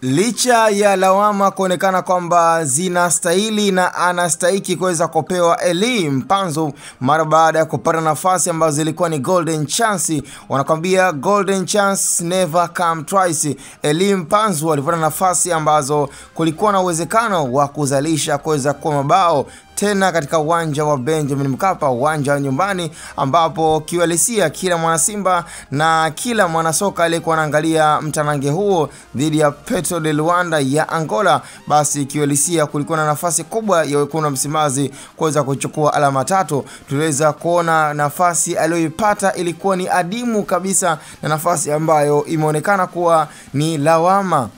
Licha ya lawama kuonekana kwamba zinastahili na anastahiki kuweza kupewa Elie Mpanzu mara baada ya kupata nafasi ambazo zilikuwa ni golden chance, wanakwambia golden chance never come twice. Elie Mpanzu alipata nafasi ambazo kulikuwa na uwezekano wa kuzalisha kuweza kwa mabao tena katika uwanja wa Benjamin Mkapa, uwanja wa nyumbani, ambapo kiuhalisia kila mwana Simba na kila mwana soka aliyekuwa anaangalia mtanange huo dhidi ya Petro de Luanda ya Angola, basi kiuhalisia kulikuwa na nafasi kubwa ya wekundu wa Msimbazi kuweza kuchukua alama tatu. Tuliweza kuona nafasi aliyoipata ilikuwa ni adimu kabisa, na nafasi ambayo imeonekana kuwa ni lawama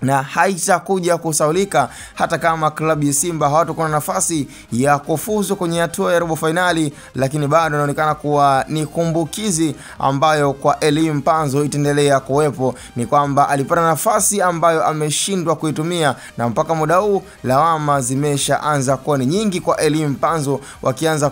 na haitakuja kusaulika hata kama klabu ya Simba hawatakuwa na nafasi ya kufuzu kwenye hatua ya robo finali, lakini bado inaonekana kuwa ni kumbukizi ambayo kwa Elie Mpanzu itaendelea kuwepo. Ni kwamba alipata nafasi ambayo ameshindwa kuitumia, na mpaka muda huu lawama zimeshaanza kuwa ni nyingi kwa Elie Mpanzu, wakianza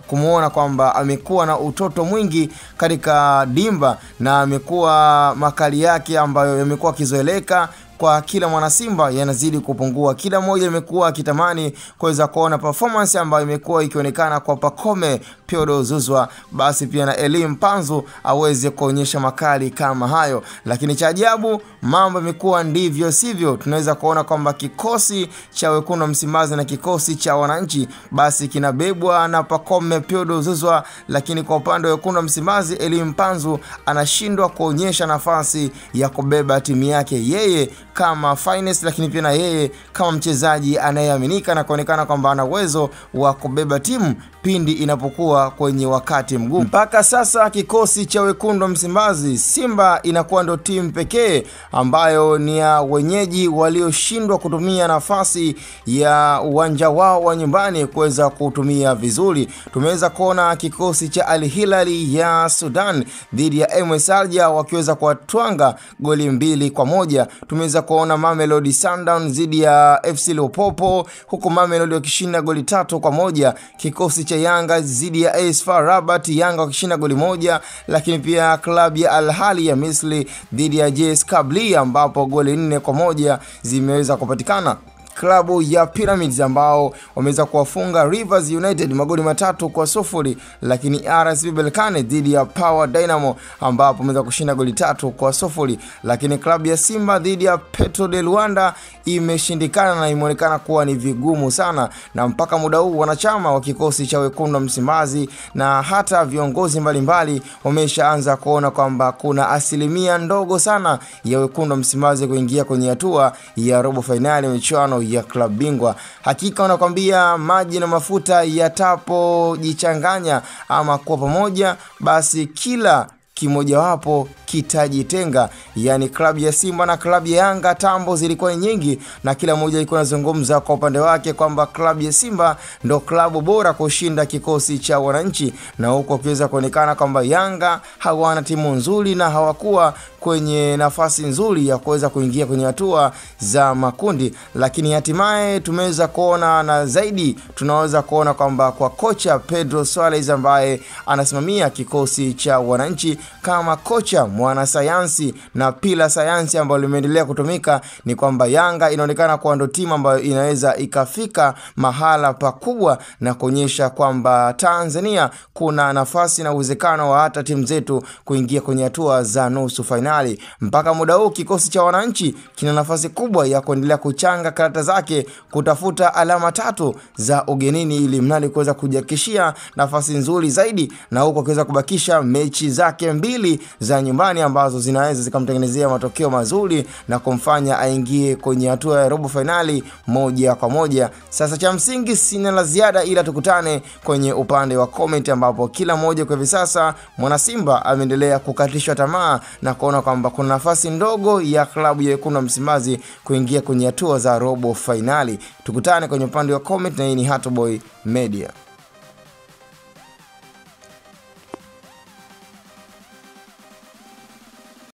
kumuona kwamba amekuwa na utoto mwingi katika dimba na amekuwa makali yake ambayo yamekuwa kizoeleka kwa kila mwana Simba yanazidi kupungua. Kila mmoja imekuwa akitamani kuweza kuona performance ambayo imekuwa ikionekana kwa Pacome Piodo Zouzoua, basi pia na Elie Mpanzu aweze kuonyesha makali kama hayo. Lakini cha ajabu, mambo yamekuwa ndivyo sivyo. Tunaweza kuona kwamba kikosi cha wekundu wa Msimbazi na kikosi cha wananchi basi kinabebwa na Pacome Piodo Zouzoua, lakini kwa upande wa wekundu wa Msimbazi Elie Mpanzu anashindwa kuonyesha nafasi ya kubeba timu yake yeye kama finest, lakini pia na yeye kama mchezaji anayeaminika na kuonekana kwamba ana uwezo wa kubeba timu pindi inapokuwa kwenye wakati mgumu. Mpaka sasa kikosi cha wekundu wa Msimbazi Simba inakuwa ndo timu pekee ambayo ni ya wenyeji walioshindwa kutumia nafasi ya uwanja wao wa nyumbani kuweza kutumia vizuri. Tumeweza kuona kikosi cha Al Hilal ya Sudan dhidi ya MS Alger wakiweza kuwatwanga goli 2-1. Tumeweza kuona Mamelodi Sundowns dhidi ya FC Lupopo, huku Mamelodi wakishinda goli 3-1. Kikosi cha Yanga dhidi ya AS FAR Rabat, Yanga wakishinda goli 1, lakini pia klabu ya Al Ahly ya Misri dhidi ya JS Kabylie ambapo goli 4-1 zimeweza kupatikana. Klabu ya Pyramids ambao wameweza kuwafunga Rivers United magoli 3-0, lakini RS Berkane dhidi ya Power Dynamo ambapo wameweza kushinda goli 3-0. Lakini klabu ya Simba dhidi ya Petro de Luanda imeshindikana na imeonekana kuwa ni vigumu sana, na mpaka muda huu wanachama wa kikosi cha wekundu wa Msimbazi na hata viongozi mbalimbali wameshaanza kuona kwamba kuna asilimia ndogo sana ya wekundu wa Msimbazi kuingia kwenye hatua ya robo finali michuano ya klabu bingwa. Hakika wanakwambia maji na mafuta yatapojichanganya ama kwa pamoja, basi kila kimoja wapo kitajitenga. Yani klabu ya Simba na klabu ya Yanga tambo zilikuwa nyingi, na kila mmoja alikuwa anazungumza kwa upande wake kwamba klabu ya Simba ndo klabu bora kushinda kikosi cha wananchi, na huko kiweza kuonekana kwamba Yanga hawana timu nzuri na hawakuwa kwenye nafasi nzuri ya kuweza kuingia kwenye hatua za makundi. Lakini hatimaye tumeweza kuona, na zaidi tunaweza kuona kwamba kwa kocha Pedro Suarez ambaye anasimamia kikosi cha wananchi kama kocha mwanasayansi na pila sayansi ambayo limeendelea kutumika, ni kwamba Yanga inaonekana kuwa ndo timu ambayo inaweza ikafika mahala pakubwa na kuonyesha kwamba Tanzania kuna nafasi na uwezekano wa hata timu zetu kuingia kwenye hatua za nusu finali. Mpaka muda huu kikosi cha wananchi kina nafasi kubwa ya kuendelea kuchanga karata zake kutafuta alama 3 za ugenini, ili mnali kuweza kujakishia nafasi nzuri zaidi, na huko kuweza kubakisha mechi zake 2 za nyumbani ambazo zinaweza zikamtengenezea matokeo mazuri na kumfanya aingie kwenye hatua ya robo finali moja kwa moja. Sasa cha msingi sina la ziada, ila tukutane kwenye upande wa comment ambapo kila mmoja kwa hivi sasa mwana Simba ameendelea kukatishwa tamaa na kuona kwamba kuna nafasi ndogo ya klabu ya wekundu wa Msimbazi kuingia kwenye hatua za robo finali. Tukutane kwenye upande wa comment, na hii ni Hatboy Media.